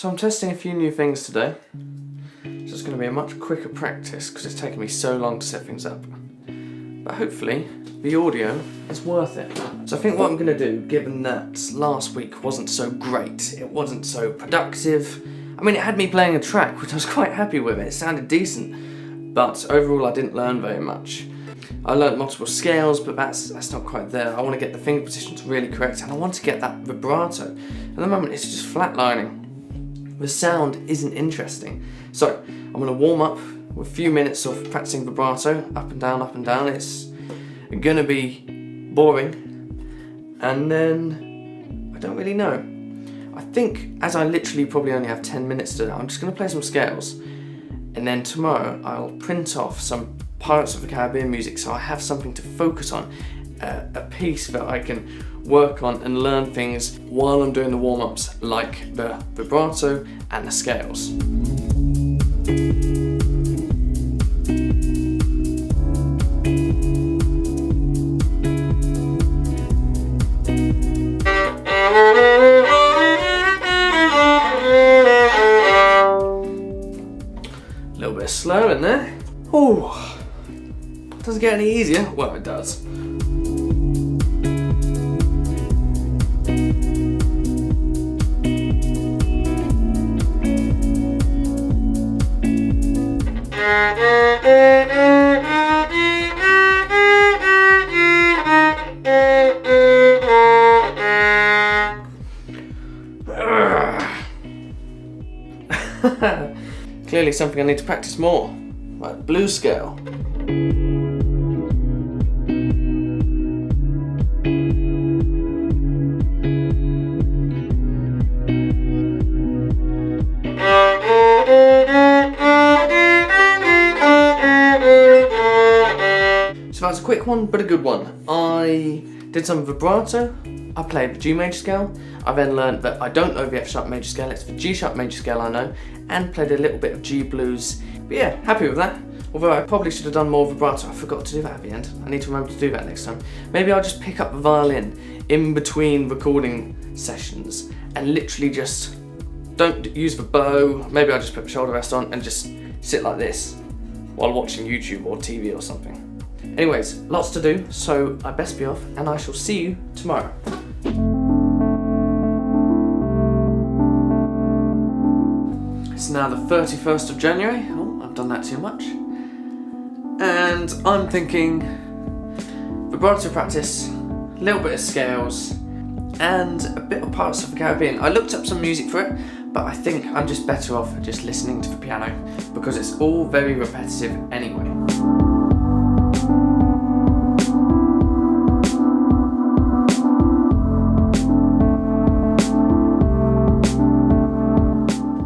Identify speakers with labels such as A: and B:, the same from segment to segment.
A: So I'm testing a few new things today. It's just going to be a much quicker practice because it's taken me so long to set things up. But hopefully the audio is worth it. So I think what I'm going to do, given that last week wasn't so great, it wasn't so productive. I mean, it had me playing a track which I was quite happy with. It sounded decent, but overall I didn't learn very much. I learnt multiple scales, but that's not quite there. I want to get the finger positions really correct, and I want to get that vibrato. At the moment it's just flatlining. The sound isn't interesting. So I'm going to warm up with a few minutes of practicing vibrato, up and down. It's going to be boring, and then I don't really know. I think as I literally probably only have 10 minutes to do, I'm just going to play some scales, and then tomorrow I'll print off some Pirates of the Caribbean music so I have something to focus on, a piece that I can work on and learn things while I'm doing the warm-ups, like the vibrato and the scales. A little bit slow in there. Oh, doesn't get any easier. Well, it does. Clearly something I need to practice more, like blues scale. So that's a quick one, but a good one. I did some vibrato. I played the G major scale. I then learned that I don't know the F sharp major scale, it's the G sharp major scale I know, and played a little bit of G blues. But yeah, happy with that. Although I probably should have done more vibrato. I forgot to do that at the end. I need to remember to do that next time. Maybe I'll just pick up the violin in between recording sessions and literally just don't use the bow. Maybe I'll just put the shoulder rest on and just sit like this while watching YouTube or TV or something. Anyways, lots to do, so I best be off, and I shall see you tomorrow. It's now the 31st of January. Oh, I've done that too much. And I'm thinking vibrato practice, a little bit of scales, and a bit of Pirates of the Caribbean. I looked up some music for it, but I think I'm just better off just listening to the piano because it's all very repetitive anyway.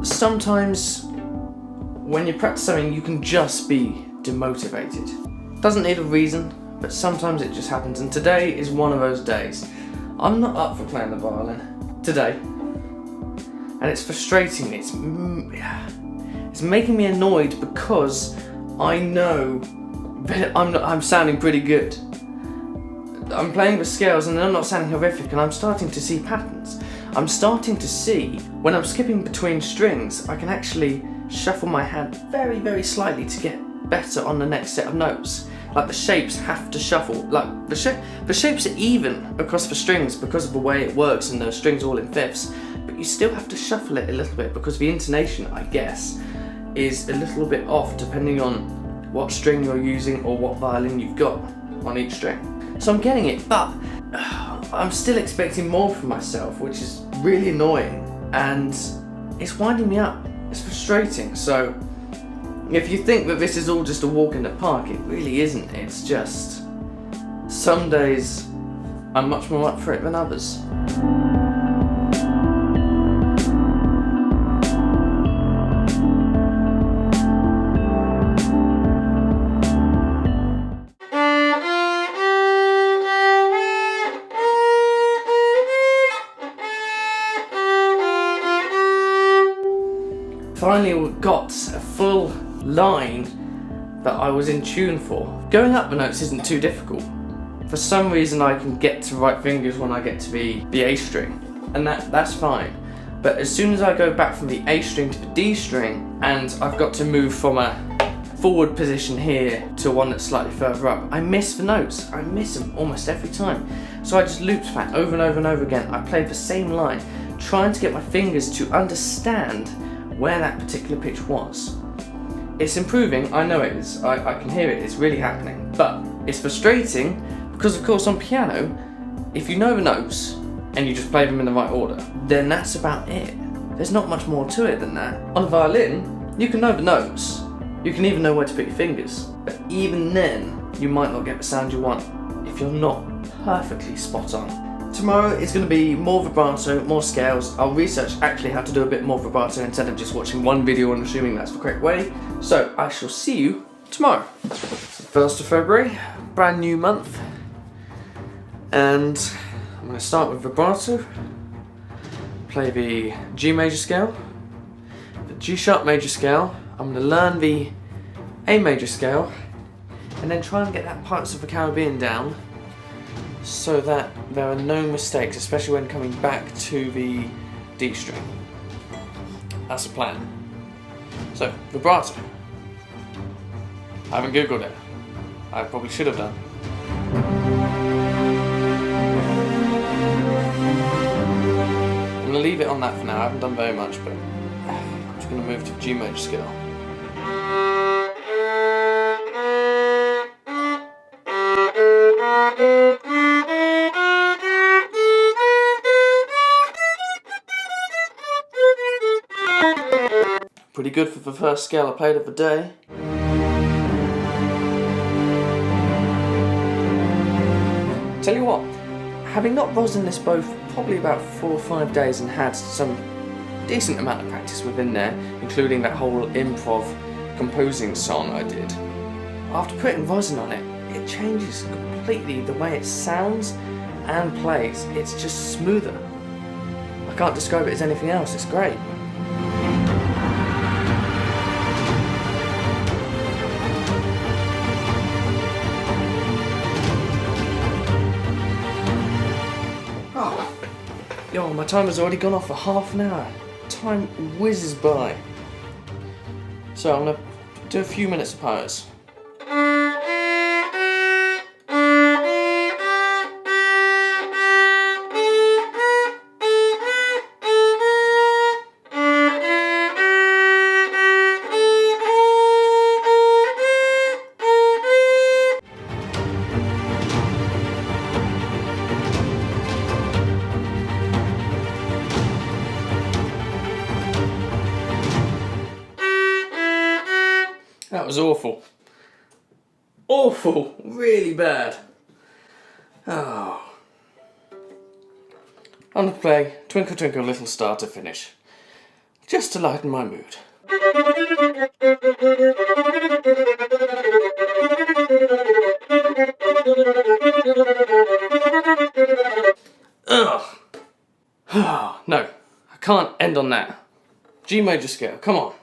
A: Sometimes when you practice something you can just be demotivated. Doesn't need a reason, but sometimes it just happens, and today is one of those days. I'm not up for playing the violin today, and it's frustrating. It's making me annoyed because I know that I'm sounding pretty good. I'm playing the scales and I'm not sounding horrific, and I'm starting to see patterns. I'm starting to see, when I'm skipping between strings, I can actually shuffle my hand very, very slightly to get better on the next set of notes. Like the shapes have to shuffle. Like the shapes are even across the strings because of the way it works and the strings all in fifths, but you still have to shuffle it a little bit because the intonation, I guess, is a little bit off depending on what string you're using or what violin you've got on each string. So I'm getting it, but I'm still expecting more from myself, which is really annoying, and it's winding me up. It's frustrating. So if you think that this is all just a walk in the park, it really isn't. It's just some days I'm much more up for it than others. Finally got a full line that I was in tune for. Going up the notes isn't too difficult. For some reason I can get to right fingers when I get to the A string, and that's fine. But as soon as I go back from the A string to the D string, and I've got to move from a forward position here to one that's slightly further up, I miss the notes. I miss them almost every time. So I just looped that over and over and over again. I played the same line, trying to get my fingers to understand where that particular pitch was. It's improving, I know it is. I can hear it, it's really happening. But it's frustrating because, of course, on piano, if you know the notes and you just play them in the right order, then that's about it. There's not much more to it than that. On a violin, you can know the notes. You can even know where to put your fingers. But even then, you might not get the sound you want if you're not perfectly spot on. Tomorrow is going to be more vibrato, more scales. I'll research actually how to do a bit more vibrato instead of just watching one video and assuming that's the correct way. So I shall see you tomorrow. It's the 1st of February, brand new month. And I'm going to start with vibrato, play the G major scale, the G sharp major scale. I'm going to learn the A major scale and then try and get that Pirates of the Caribbean down so that there are no mistakes, especially when coming back to the D string. That's the plan. So, vibrato. I haven't googled it. I probably should have done. I'm going to leave it on that for now. I haven't done very much, but I'm just going to move to G major scale. Pretty good for the first scale I played of the day. Tell you what, having not rosin this bow for probably about 4 or 5 days and had some decent amount of practice within there, including that whole improv composing song I did, after putting rosin on it, it changes completely the way it sounds and plays. It's just smoother. I can't describe it as anything else, it's great. Yo, my timer's already gone off for half an hour. Time whizzes by. So I'm gonna do a few minutes of pirates. That was awful. Awful, really bad. Oh. I'm going to play Twinkle Twinkle Little Star to finish, just to lighten my mood. Ugh. Oh, no, I can't end on that. G major scale, come on.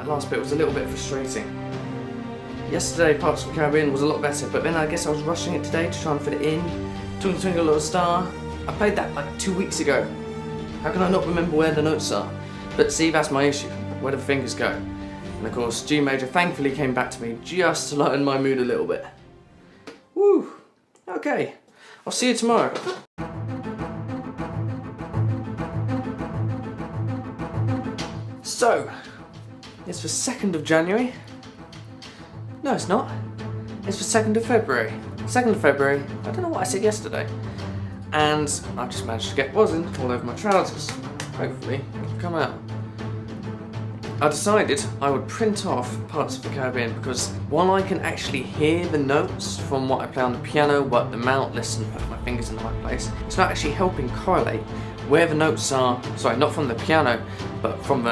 A: Last bit was a little bit frustrating. Yesterday, Pirates of the Caribbean was a lot better, but then I guess I was rushing it today to try and fit it in. Twinkle Twinkle Little Star. I played that like 2 weeks ago. How can I not remember where the notes are? But see, that's my issue. Where do the fingers go? And of course, G major thankfully came back to me just to lighten my mood a little bit. Woo! Okay, I'll see you tomorrow. So, it's the 2nd of January. No, it's not. It's the 2nd of February. 2nd of February. I don't know what I said yesterday. And I've just managed to get rosin all over my trousers. Hopefully, it'll come out. I decided I would print off Pirates of the Caribbean because while I can actually hear the notes from what I play on the piano, work them out, listen, put my fingers in the right place, it's not actually helping correlate where the notes are, sorry, not from the piano, but from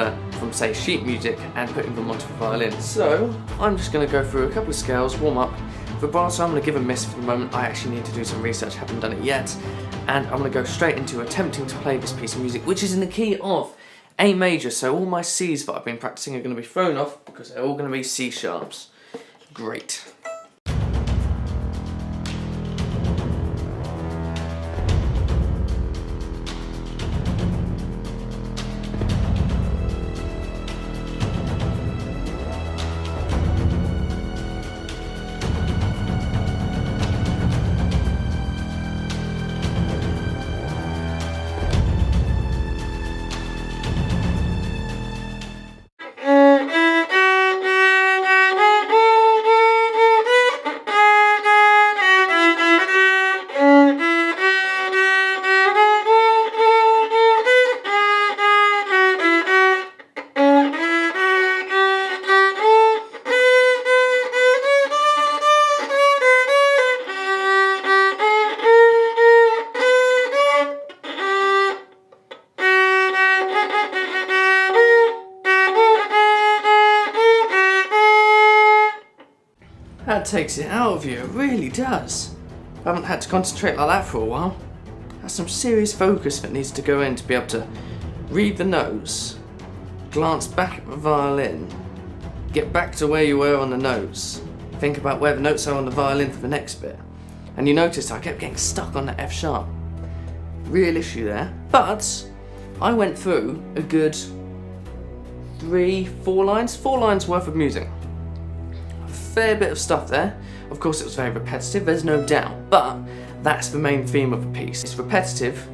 A: say sheet music and putting them onto the violin. So I'm just going to go through a couple of scales, warm up, Vibrato I'm going to give a miss for the moment. I actually need to do some research, haven't done it yet. And I'm going to go straight into attempting to play this piece of music, which is in the key of A major, so all my C's that I've been practicing are going to be thrown off because they're all going to be C sharps. Great. That takes it out of you, it really does. I haven't had to concentrate like that for a while. That's some serious focus that needs to go in to be able to read the notes, glance back at the violin, get back to where you were on the notes, think about where the notes are on the violin for the next bit. And you notice I kept getting stuck on the F sharp. Real issue there. But I went through a good 4 lines worth of music. Fair bit of stuff there. Of course it was very repetitive, there's no doubt, but that's the main theme of the piece. It's repetitive,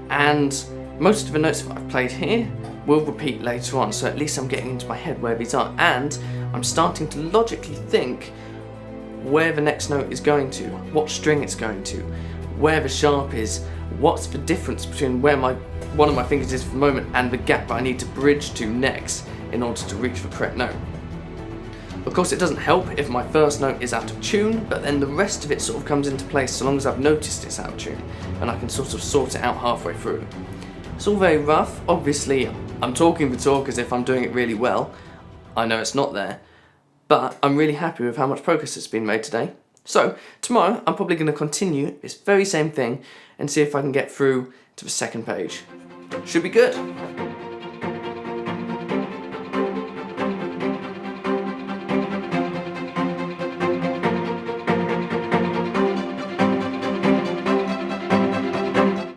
A: and most of the notes that I've played here will repeat later on, so at least I'm getting into my head where these are, and I'm starting to logically think where the next note is going to, what string it's going to, where the sharp is, what's the difference between where one of my fingers is for the moment and the gap that I need to bridge to next in order to reach the correct note. Of course it doesn't help if my first note is out of tune, but then the rest of it sort of comes into place so long as I've noticed it's out of tune and I can sort of sort it out halfway through. It's all very rough. Obviously I'm talking the talk as if I'm doing it really well. I know it's not there, but I'm really happy with how much progress has been made today. So tomorrow I'm probably going to continue this very same thing and see if I can get through to the second page. Should be good.